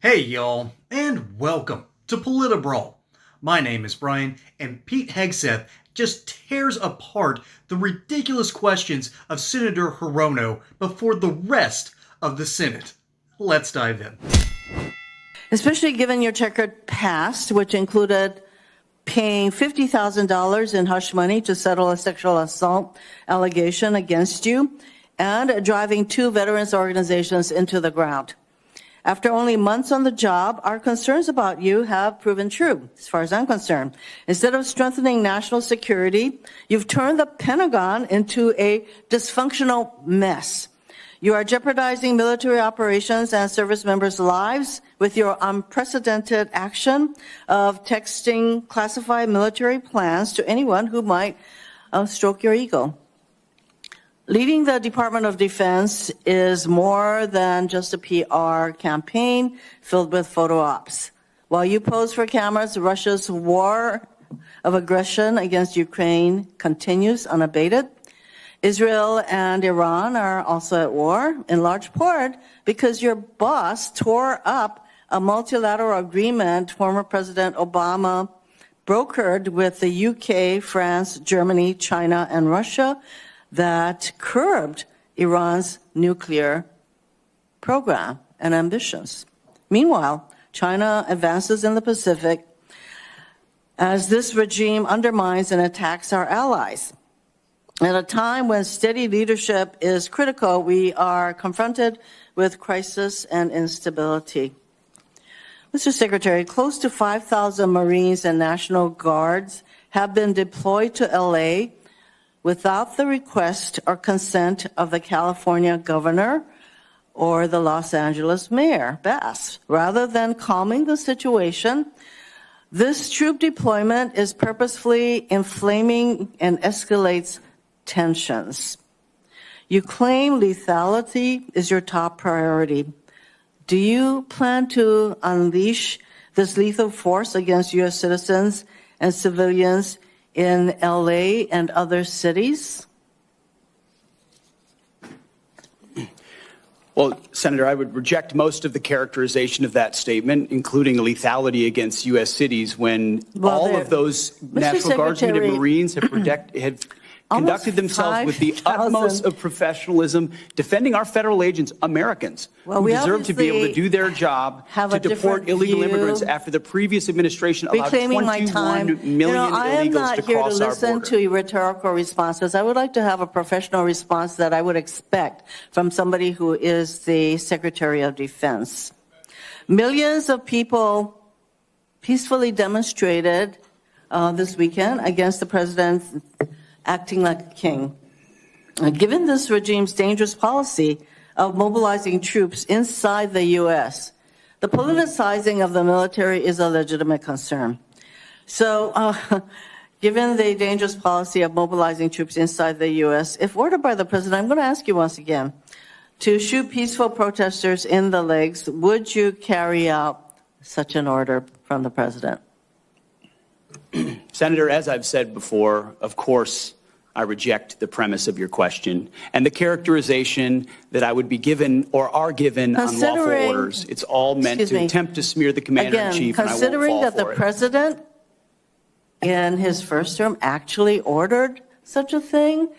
Hey y'all, and welcome to Politibrawl. My name is Brian, and Pete Hegseth just tears apart the ridiculous questions of Senator Hirono before the rest of the Senate. Let's dive in. Especially given your checkered past, which included paying $50,000 in hush money to settle a sexual assault allegation against you, and driving two veterans organizations into the ground. After only months on the job, our concerns about you have proven true, as far as I'm concerned. Instead of strengthening national security, you've turned the Pentagon into a dysfunctional mess. You are jeopardizing military operations and service members' lives with your unprecedented action of texting classified military plans to anyone who might stroke your ego. Leading the Department of Defense is more than just a PR campaign filled with photo ops. While you pose for cameras, Russia's war of aggression against Ukraine continues unabated. Israel and Iran are also at war, in large part because your boss tore up a multilateral agreement former President Obama brokered with the UK, France, Germany, China, and Russia that curbed Iran's nuclear program and ambitions. Meanwhile, China advances in the Pacific as this regime undermines and attacks our allies. At a time when steady leadership is critical, we are confronted with crisis and instability. Mr. Secretary, close to 5,000 Marines and National Guards have been deployed to LA without the request or consent of the California governor or the Los Angeles mayor, Bass. Rather than calming the situation, this troop deployment is purposefully inflaming and escalates tensions. You claim lethality is your top priority. Do you plan to unleash this lethal force against U.S. citizens and civilians in LA and other cities? Well, Senator, I would reject most of the characterization of that statement, including lethality against U.S. cities, when all of those National Guardsmen and Marines have conducted themselves with the utmost of professionalism, defending our federal agents, Americans, who deserve to be able to do their job to deport illegal immigrants after the previous administration allowed 21 million illegals to cross our border. I am not here to listen to rhetorical responses. I would like to have a professional response that I would expect from somebody who is the Secretary of Defense. Millions of people peacefully demonstrated this weekend against the president acting like a king. Given this regime's dangerous policy of mobilizing troops inside the U.S., the politicizing of the military is a legitimate concern. So, given the dangerous policy of mobilizing troops inside the U.S., if ordered by the president, I'm going to ask you once again, to shoot peaceful protesters in the legs, would you carry out such an order from the president? Senator, as I've said before, of course, I reject the premise of your question and the characterization that I would be given or are given unlawful orders. It's all meant to attempt to smear the commander-in-chief, and I won't fall for it. Considering that the president in his first term actually ordered such a thing,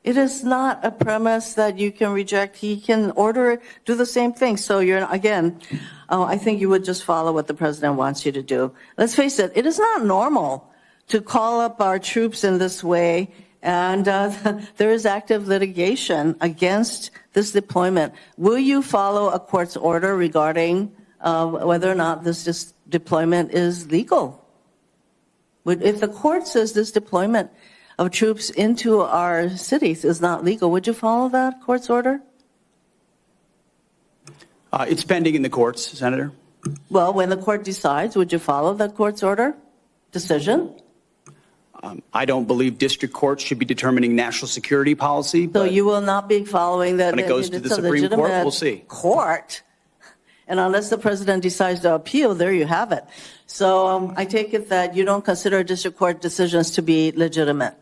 it is not a premise that you can reject. He can order, do the same thing. So you're, again, I think you would just follow what the president wants you to do. Let's face it, it is not normal to call up our troops in this way, and there is active litigation against this deployment. Will you follow a court's order regarding whether or not this deployment is legal? If the court says this deployment of troops into our cities is not legal, would you follow that court's order? It's pending in the courts, Senator. Well, when the court decides, would you follow that court's order, decision? I don't believe district courts should be determining national security policy. So you will not be following that. When it goes to the Supreme Court, we'll see. Court. And unless the president decides to appeal, there you have it. So I take it that you don't consider district court decisions to be legitimate.